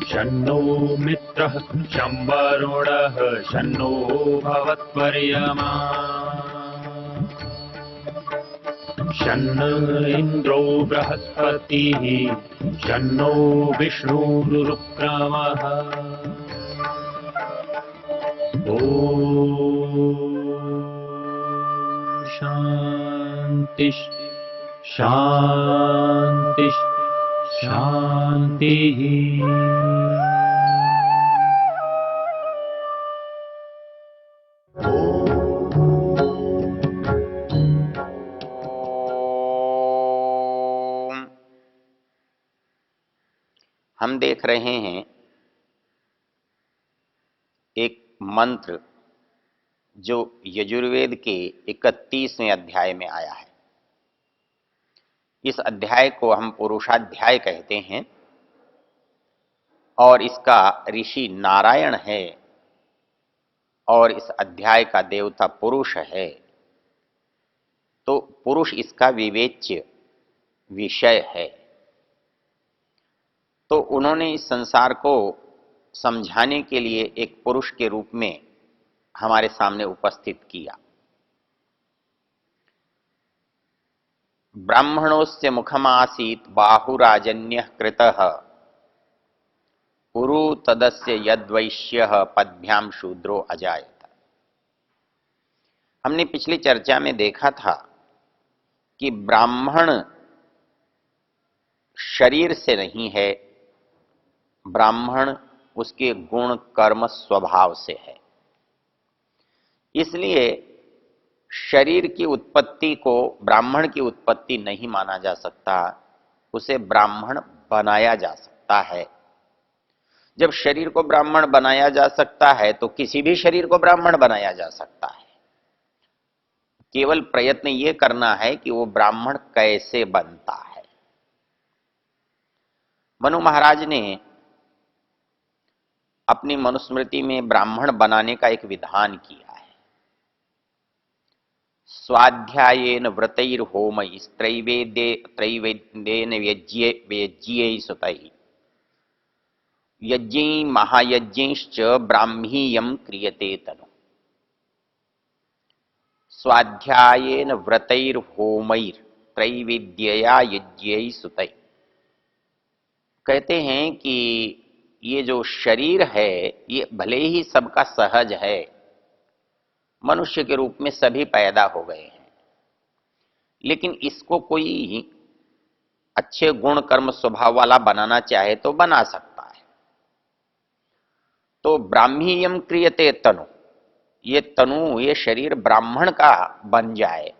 शन्नो मित्रः शं वरुणः शन्नो भवत्वर्यमा शन्न इन्द्रो बृहस्पतिः शन्नो विष्णुरुक्रमः ॐ शान्ति शान्ति शान्तिः। हम देख रहे हैं एक मंत्र जो यजुर्वेद के 31वें अध्याय में आया है। इस अध्याय को हम पुरुषाध्याय कहते हैं और इसका ऋषि नारायण है और इस अध्याय का देवता पुरुष है। तो पुरुष इसका विवेच्य विषय है। तो उन्होंने इस संसार को समझाने के लिए एक पुरुष के रूप में हमारे सामने उपस्थित किया। ब्राह्मणोस्य मुखमासीत बाहुराजन्यः कृतः पुरु तदस्य यद्वैश्यः पद्भ्याम शूद्रो अजायत। हमने पिछली चर्चा में देखा था कि ब्राह्मण शरीर से नहीं है, ब्राह्मण उसके गुण कर्म स्वभाव से है। इसलिए शरीर की उत्पत्ति को ब्राह्मण की उत्पत्ति नहीं माना जा सकता, उसे ब्राह्मण बनाया जा सकता है। जब शरीर को ब्राह्मण बनाया जा सकता है तो किसी भी शरीर को ब्राह्मण बनाया जा सकता है। केवल प्रयत्न ये करना है कि वो ब्राह्मण कैसे बनता है। मनु महाराज ने अपनी मनुस्मृति में ब्राह्मण बनाने का एक विधान किया है। स्वाध्यायेन व्रतैर्होमैस्त्रैवेद्येन यज्ञैः सुतैः यज्ञैः महायज्ञैश्च ब्राह्मीयं क्रियते तनु। स्वाध्यायेन व्रतैर्होमैस्त्रैवेद्यया यज्ञैः सुतैः। कहते हैं कि ये जो शरीर है ये भले ही सबका सहज है, मनुष्य के रूप में सभी पैदा हो गए हैं, लेकिन इसको कोई अच्छे गुण कर्म स्वभाव वाला बनाना चाहे तो बना सकता है। तो ब्राह्मीयम क्रियते तनु, ये तनु ये शरीर ब्राह्मण का बन जाए,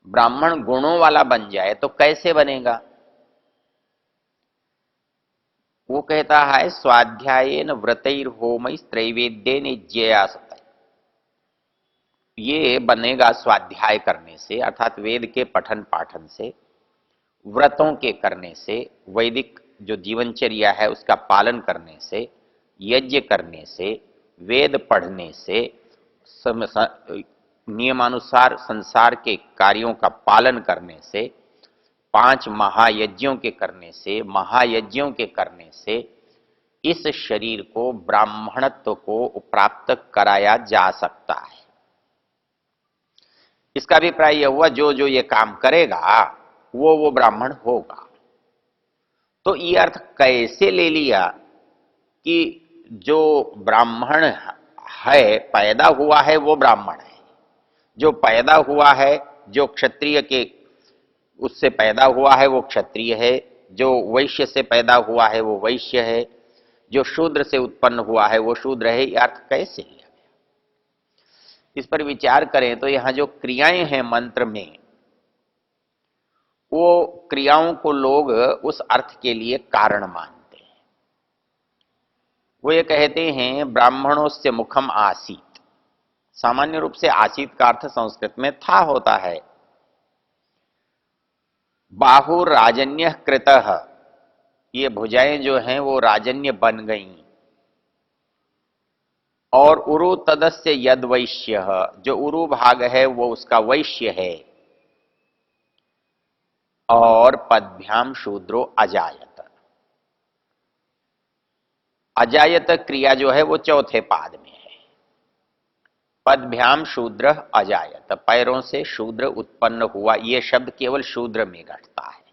ब्राह्मण गुणों वाला बन जाए तो कैसे बनेगा? वो कहता है स्वाध्यायेन व्रतैर्होमैस्त्रैवेद्येन यज्ञया सुतैः। ये बनेगा स्वाध्याय करने से, अर्थात वेद के पठन पाठन से, व्रतों के करने से, वैदिक जो जीवनचर्या है उसका पालन करने से, यज्ञ करने से, वेद पढ़ने से, नियमानुसार संसार के कार्यों का पालन करने से, 5 महायज्ञों के करने से, महायज्ञों के करने से इस शरीर को ब्राह्मणत्व को प्राप्त कराया जा सकता है। इसका अभिप्राय यह हुआ जो जो ये काम करेगा वो ब्राह्मण होगा। तो ये अर्थ कैसे ले लिया कि जो ब्राह्मण है, पैदा हुआ है वो ब्राह्मण है, जो पैदा हुआ है, जो क्षत्रिय के उससे पैदा हुआ है वो क्षत्रिय है, जो वैश्य से पैदा हुआ है वो वैश्य है, जो शूद्र से उत्पन्न हुआ है वो शूद्र है। यह अर्थ कैसे लिया गया? इस पर विचार करें तो यहां जो क्रियाएं हैं मंत्र में, वो क्रियाओं को लोग उस अर्थ के लिए कारण मानते हैं। वो ये कहते हैं ब्राह्मणों से मुखम आसीत। सामान्य रूप से आसीत का अर्थ संस्कृत में था होता है। बाहु राजन्य कृतः, ये भुजाएं जो हैं वो राजन्य बन गईं। और उरु तदस्य यद वैश्य, जो उरु भाग है वो उसका वैश्य है। और पदभ्याम शूद्रो अजायत, अजायत क्रिया जो है वो चौथे पाद में है। पदभ्याम शूद्र अजायत, पैरों से शूद्र उत्पन्न हुआ, ये शब्द केवल शूद्र में घटता है।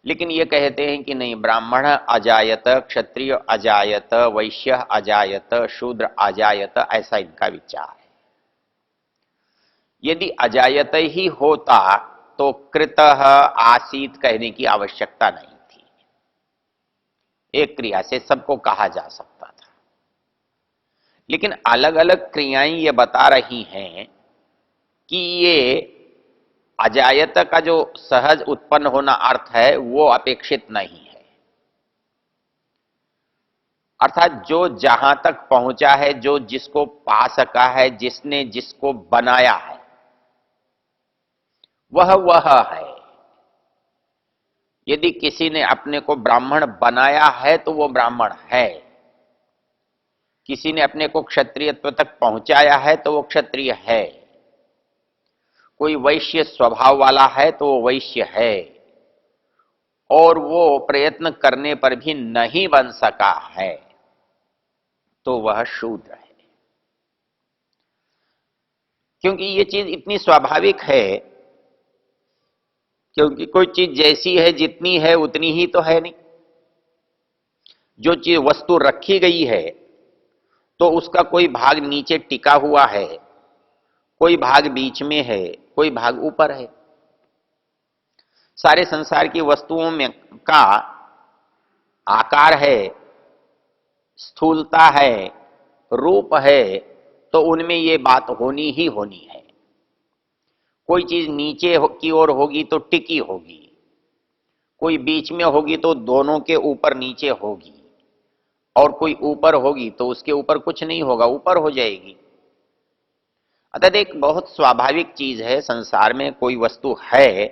लेकिन ये कहते हैं कि नहीं, ब्राह्मण अजायत, क्षत्रिय अजायत, वैश्य अजायत, शूद्र अजायत, ऐसा इनका विचार है। यदि अजायत ही होता तो कृतः आसीत कहने की आवश्यकता नहीं थी, एक क्रिया से सबको कहा जा सकता था। लेकिन अलग अलग क्रियाएं ये बता रही हैं कि ये अजायत का जो सहज उत्पन्न होना अर्थ है वो अपेक्षित नहीं है। अर्थात जो जहां तक पहुंचा है, जो जिसको पा सका है, जिसने जिसको बनाया है, वह है। यदि किसी ने अपने को ब्राह्मण बनाया है तो वो ब्राह्मण है, किसी ने अपने को क्षत्रियत्व तक पहुंचाया है तो वो क्षत्रिय है, कोई वैश्य स्वभाव वाला है तो वो वैश्य है, और वो प्रयत्न करने पर भी नहीं बन सका है तो वह शूद्र है। क्योंकि ये चीज इतनी स्वाभाविक है, क्योंकि कोई चीज जैसी है जितनी है उतनी ही तो है नहीं। जो चीज वस्तु रखी गई है तो उसका कोई भाग नीचे टिका हुआ है, कोई भाग बीच में है, कोई भाग ऊपर है। सारे संसार की वस्तुओं में का आकार है, स्थूलता है, रूप है, तो उनमें ये बात होनी ही होनी है। कोई चीज नीचे की ओर होगी तो टिकी होगी, कोई बीच में होगी तो दोनों के ऊपर नीचे होगी, और कोई ऊपर होगी तो उसके ऊपर कुछ नहीं होगा, ऊपर हो जाएगी। अतः एक बहुत स्वाभाविक चीज है, संसार में कोई वस्तु है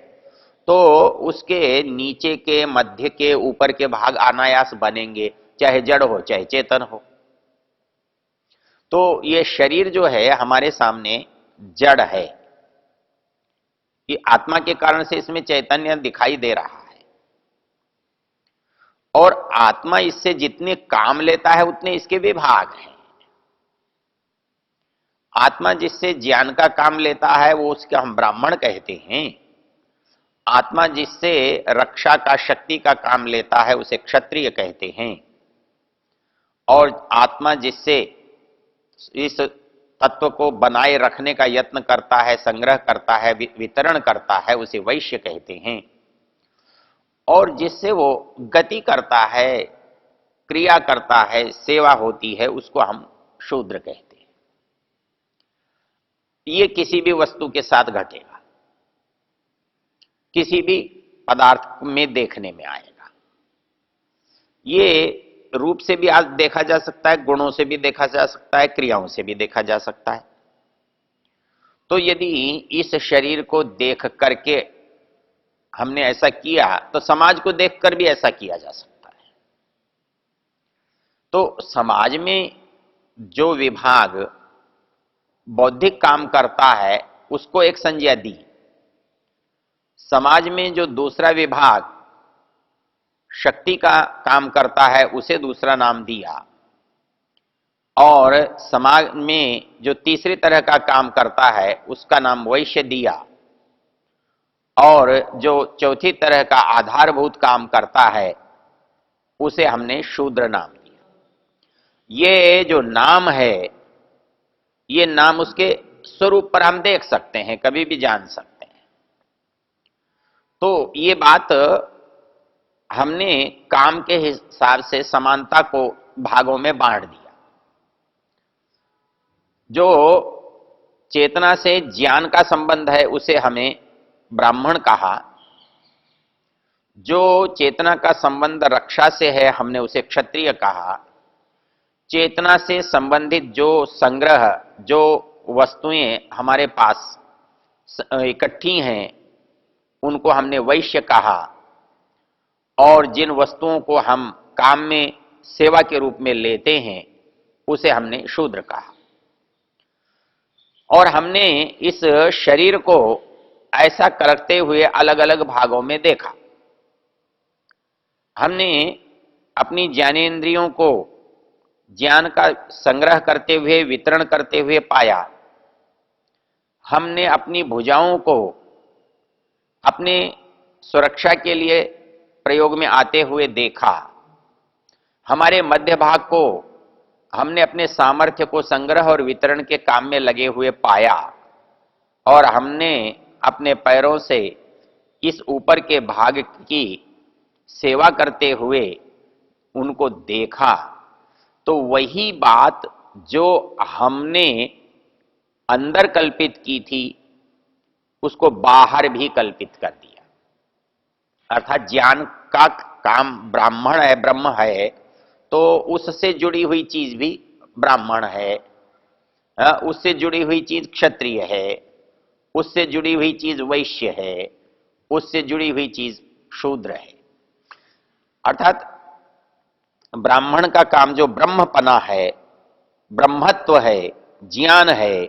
तो उसके नीचे के, मध्य के, ऊपर के भाग अनायास बनेंगे, चाहे जड़ हो चाहे चेतन हो। तो ये शरीर जो है हमारे सामने जड़ है, कि आत्मा के कारण से इसमें चैतन्य दिखाई दे रहा है, और आत्मा इससे जितने काम लेता है उतने इसके विभाग हैं। आत्मा जिससे ज्ञान का काम लेता है वो उसका हम ब्राह्मण कहते हैं। आत्मा जिससे रक्षा का, शक्ति का काम लेता है उसे क्षत्रिय कहते हैं। और आत्मा जिससे इस तत्व को बनाए रखने का यत्न करता है, संग्रह करता है, वितरण करता है, उसे वैश्य कहते हैं। और जिससे वो गति करता है, क्रिया करता है, सेवा होती है, उसको हम शूद्र कहते हैं। ये किसी भी वस्तु के साथ घटेगा, किसी भी पदार्थ में देखने में आएगा। ये रूप से भी आज देखा जा सकता है, गुणों से भी देखा जा सकता है, क्रियाओं से भी देखा जा सकता है। तो यदि इस शरीर को देख करके हमने ऐसा किया तो समाज को देखकर भी ऐसा किया जा सकता है। तो समाज में जो विभाग बौद्धिक काम करता है उसको एक संज्ञा दी, समाज में जो दूसरा विभाग शक्ति का काम करता है उसे दूसरा नाम दिया, और समाज में जो तीसरी तरह का काम करता है उसका नाम वैश्य दिया, और जो चौथी तरह का आधारभूत काम करता है उसे हमने शूद्र नाम दिया। ये जो नाम है, ये नाम उसके स्वरूप पर हम देख सकते हैं, कभी भी जान सकते हैं। तो ये बात हमने काम के हिसाब से समानता को भागों में बांट दिया। जो चेतना से ज्ञान का संबंध है उसे हमें ब्राह्मण कहा, जो चेतना का संबंध रक्षा से है हमने उसे क्षत्रिय कहा, चेतना से संबंधित जो संग्रह, जो वस्तुएं हमारे पास इकट्ठी हैं उनको हमने वैश्य कहा, और जिन वस्तुओं को हम काम में सेवा के रूप में लेते हैं उसे हमने शूद्र कहा। और हमने इस शरीर को ऐसा करते हुए अलग अलग भागों में देखा। हमने अपनी ज्ञानेंद्रियों को ज्ञान का संग्रह करते हुए, वितरण करते हुए पाया। हमने अपनी भुजाओं को अपने सुरक्षा के लिए प्रयोग में आते हुए देखा। हमारे मध्य भाग को हमने अपने सामर्थ्य को संग्रह और वितरण के काम में लगे हुए पाया। और हमने अपने पैरों से इस ऊपर के भाग की सेवा करते हुए उनको देखा। तो वही बात जो हमने अंदर कल्पित की थी, उसको बाहर भी कल्पित कर दिया। अर्थात ज्ञान का काम ब्राह्मण है, ब्रह्म है, तो उससे जुड़ी हुई चीज भी ब्राह्मण है, उससे जुड़ी हुई चीज क्षत्रिय है, उससे जुड़ी हुई चीज वैश्य है, उससे जुड़ी हुई चीज शूद्र है। अर्थात ब्राह्मण का काम जो ब्रह्मपना है, ब्रह्मत्व है, ज्ञान है,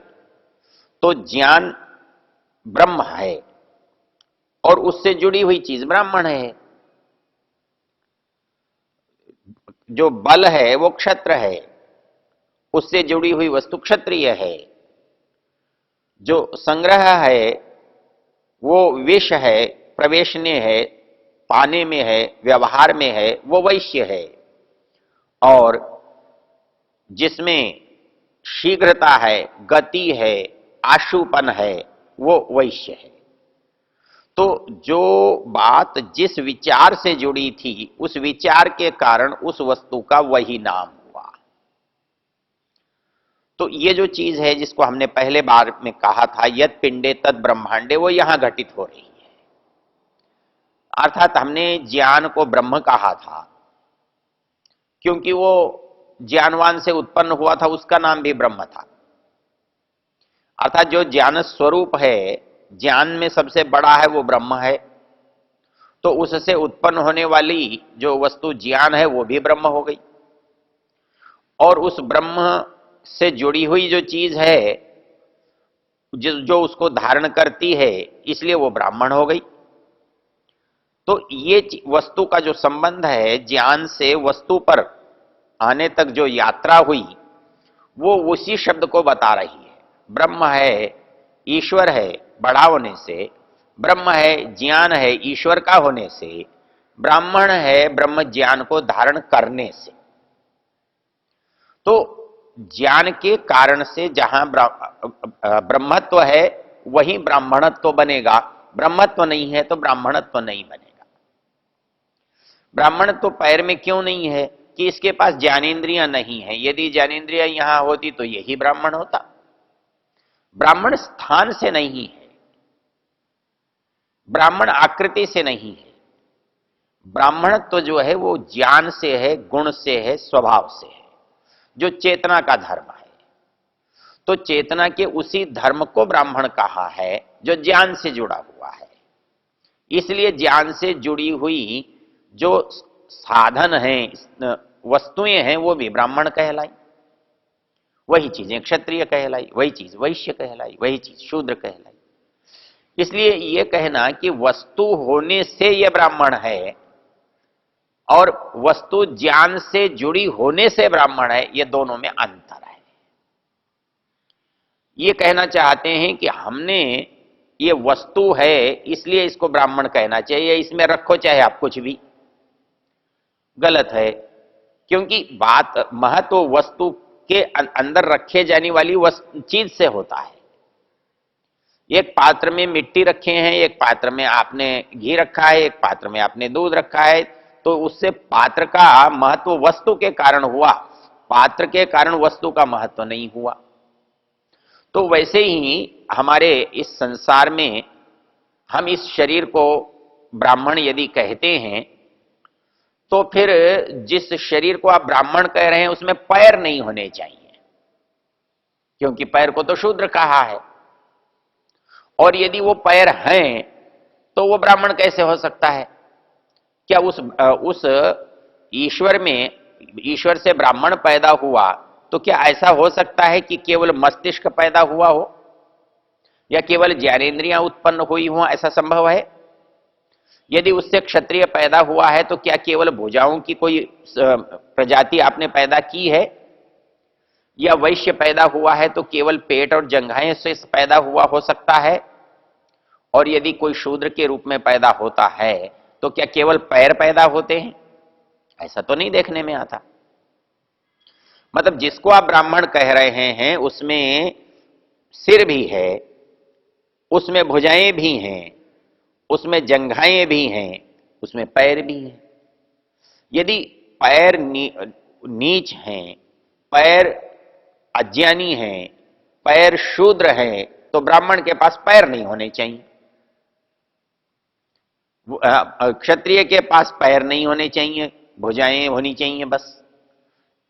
तो ज्ञान ब्रह्म है और उससे जुड़ी हुई चीज ब्राह्मण है। जो बल है वो क्षत्र है, उससे जुड़ी हुई वस्तु क्षत्रिय है। जो संग्रह है वो विष है, प्रवेशने है, पाने में है, व्यवहार में है, वो वैश्य है। और जिसमें शीघ्रता है, गति है, आशुपन है, वो वैश्य है। तो जो बात जिस विचार से जुड़ी थी, उस विचार के कारण उस वस्तु का वही नाम हुआ। तो ये जो चीज है जिसको हमने पहले बार में कहा था, यद पिंडे तद ब्रह्मांडे, वो यहां घटित हो रही है। अर्थात हमने ज्ञान को ब्रह्म कहा था क्योंकि वो ज्ञानवान से उत्पन्न हुआ था, उसका नाम भी ब्रह्म था। अर्थात जो ज्ञान स्वरूप है, ज्ञान में सबसे बड़ा है, वो ब्रह्म है। तो उससे उत्पन्न होने वाली जो वस्तु ज्ञान है वो भी ब्रह्म हो गई। और उस ब्रह्म से जुड़ी हुई जो चीज है, जो उसको धारण करती है, इसलिए वो ब्राह्मण हो गई। तो ये वस्तु का जो संबंध है, ज्ञान से वस्तु पर आने तक जो यात्रा हुई, वो उसी शब्द को बता रही है। ब्रह्म है, ईश्वर है बड़ा होने से, ब्रह्म है ज्ञान है ईश्वर का होने से, ब्राह्मण है ब्रह्म ज्ञान को धारण करने से। तो ज्ञान के कारण से जहां ब्रह्मत्व है वही ब्राह्मणत्व बनेगा, ब्रह्मत्व नहीं है तो ब्राह्मणत्व नहीं बनेगा। ब्राह्मणत्व पैर में क्यों नहीं है? कि इसके पास ज्ञानेन्द्रियां नहीं है। यदि ज्ञानेन्द्रियां यहां होती तो यही ब्राह्मण होता। ब्राह्मण स्थान से नहीं है, ब्राह्मण आकृति से नहीं है। ब्राह्मणत्व जो है वो ज्ञान से है, गुण से है, स्वभाव से है, जो चेतना का धर्म है। तो चेतना के उसी धर्म को ब्राह्मण कहा है जो ज्ञान से जुड़ा हुआ है। इसलिए ज्ञान से जुड़ी हुई जो साधन हैं, वस्तुएं हैं, वो भी ब्राह्मण कहलाई। वही चीजें क्षत्रिय कहलाई, वही चीज वैश्य कहलाई, वही चीज शूद्र कहलाई। इसलिए यह कहना कि वस्तु होने से यह ब्राह्मण है और वस्तु ज्ञान से जुड़ी होने से ब्राह्मण है, ये दोनों में अंतर है। ये कहना चाहते हैं कि हमने ये वस्तु है इसलिए इसको ब्राह्मण कहना चाहिए, इसमें रखो चाहे आप कुछ भी, गलत है। क्योंकि बात महत्व वस्तु के अंदर रखे जाने वाली चीज से होता है। एक पात्र में मिट्टी रखे हैं, एक पात्र में आपने घी रखा है, एक पात्र में आपने दूध रखा है, तो उससे पात्र का महत्व वस्तु के कारण हुआ, पात्र के कारण वस्तु का महत्व नहीं हुआ। तो वैसे ही हमारे इस संसार में हम इस शरीर को ब्राह्मण यदि कहते हैं, तो फिर जिस शरीर को आप ब्राह्मण कह रहे हैं उसमें पैर नहीं होने चाहिए, क्योंकि पैर को तो शूद्र कहा है। और यदि वो पैर हैं तो वो ब्राह्मण कैसे हो सकता है? क्या उस ईश्वर में, ईश्वर से ब्राह्मण पैदा हुआ तो क्या ऐसा हो सकता है कि केवल मस्तिष्क पैदा हुआ हो या केवल ज्ञानेन्द्रियां उत्पन्न हुई हो? ऐसा संभव है? यदि उससे क्षत्रिय पैदा हुआ है तो क्या केवल भुजाओं की कोई प्रजाति आपने पैदा की है? या वैश्य पैदा हुआ है तो केवल पेट और जंघाएं से पैदा हुआ हो सकता है? और यदि कोई शूद्र के रूप में पैदा होता है तो क्या केवल पैर पैदा होते हैं? ऐसा तो नहीं देखने में आता। मतलब जिसको आप ब्राह्मण कह रहे हैं उसमें सिर भी है, उसमें भुजाएं भी हैं, उसमें जंघाएं भी हैं, उसमें पैर भी हैं। यदि पैर नीच हैं, पैर अज्ञानी हैं, पैर शूद्र हैं, तो ब्राह्मण के पास पैर नहीं होने चाहिए, क्षत्रिय के पास पैर नहीं होने चाहिए, भुजाएं होनी चाहिए बस।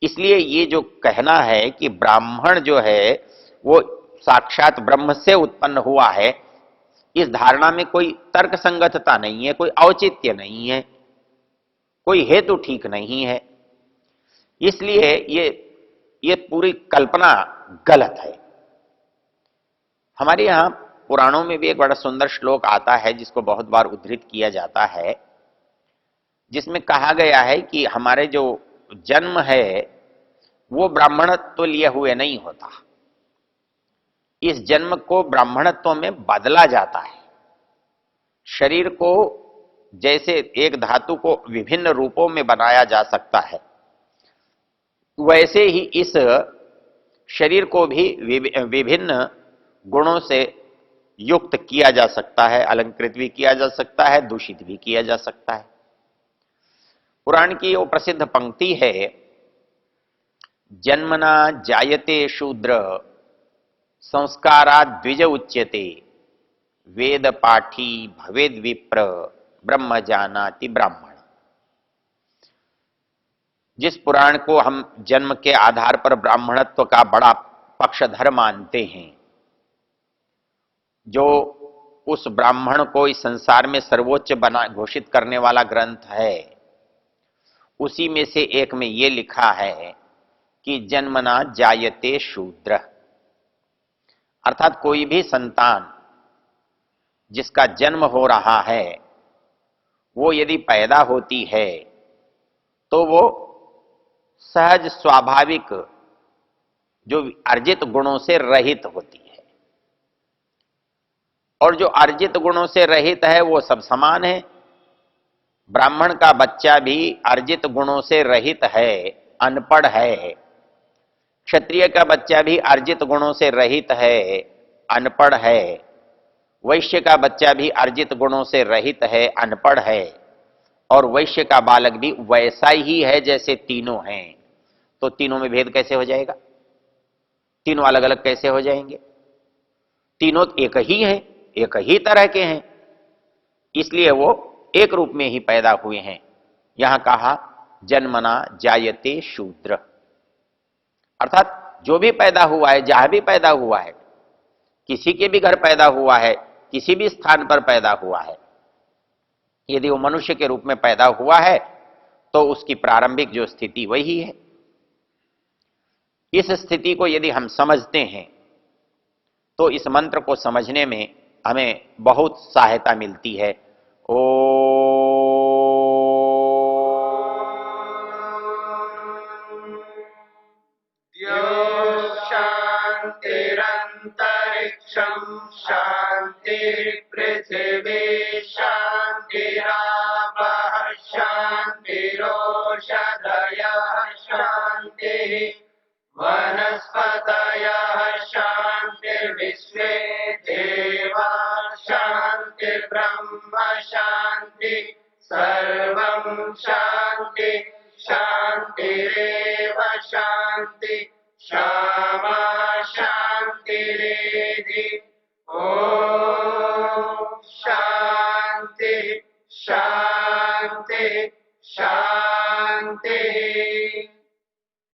इसलिए ये जो कहना है कि ब्राह्मण जो है वो साक्षात ब्रह्म से उत्पन्न हुआ है, इस धारणा में कोई तर्क संगतता नहीं है, कोई औचित्य नहीं है, कोई हेतु ठीक नहीं है। इसलिए ये पूरी कल्पना गलत है। हमारे यहां पुराणों में भी एक बड़ा सुंदर श्लोक आता है जिसको बहुत बार उद्धृत किया जाता है, जिसमें कहा गया है कि हमारे जो जन्म है वो ब्राह्मणत्व लिए हुए नहीं होता, इस जन्म को ब्राह्मणत्व में बदला जाता है। शरीर को जैसे एक धातु को विभिन्न रूपों में बनाया जा सकता है, वैसे ही इस शरीर को भी विभिन्न गुणों से युक्त किया जा सकता है, अलंकृत भी किया जा सकता है, दूषित भी किया जा सकता है। पुराण की वो प्रसिद्ध पंक्ति है, जन्मना जायते शूद्र संस्कारात् द्विज उच्यते, वेद पाठी भवेद विप्र ब्रह्म जानाति ब्राह्मण। जिस पुराण को हम जन्म के आधार पर ब्राह्मणत्व का बड़ा पक्षधर मानते हैं, जो उस ब्राह्मण को इस संसार में सर्वोच्च बना घोषित करने वाला ग्रंथ है, उसी में से एक में ये लिखा है कि जन्मना जायते शूद्र, अर्थात कोई भी संतान जिसका जन्म हो रहा है वो यदि पैदा होती है तो वो सहज स्वाभाविक जो अर्जित गुणों से रहित होती है, और जो अर्जित गुणों से रहित है वो सब समान है। ब्राह्मण का बच्चा भी अर्जित गुणों से रहित है, अनपढ़ है। क्षत्रिय का बच्चा भी अर्जित गुणों से रहित है, अनपढ़ है। वैश्य का बच्चा भी अर्जित गुणों से रहित है, अनपढ़ है। और वैश्य का बालक भी वैसा ही है जैसे तीनों हैं। तो तीनों में भेद कैसे हो जाएगा? तीनों अलग अलग कैसे हो जाएंगे? तीनों एक ही हैं, एक ही तरह के हैं, इसलिए वो एक रूप में ही पैदा हुए हैं। यहां कहा जन्मना जायते शूद्र, अर्थात जो भी पैदा हुआ है, जहां भी पैदा हुआ है, किसी के भी घर पैदा हुआ है, किसी भी स्थान पर पैदा हुआ है, यदि वो मनुष्य के रूप में पैदा हुआ है तो उसकी प्रारंभिक जो स्थिति वही है। इस स्थिति को यदि हम समझते हैं तो इस मंत्र को समझने में हमें बहुत सहायता मिलती है। ओ शांतिरंतरिक्षं शांति पृथिवी शांतिरापः शांतिरोषधयः शांति वनस्पतयः शांतिर्विश्वे देवा शांतिर्ब्रह्म शांति सर्वं शांति शांतिरेव शांति क्षमा शांतिरेधि। ओम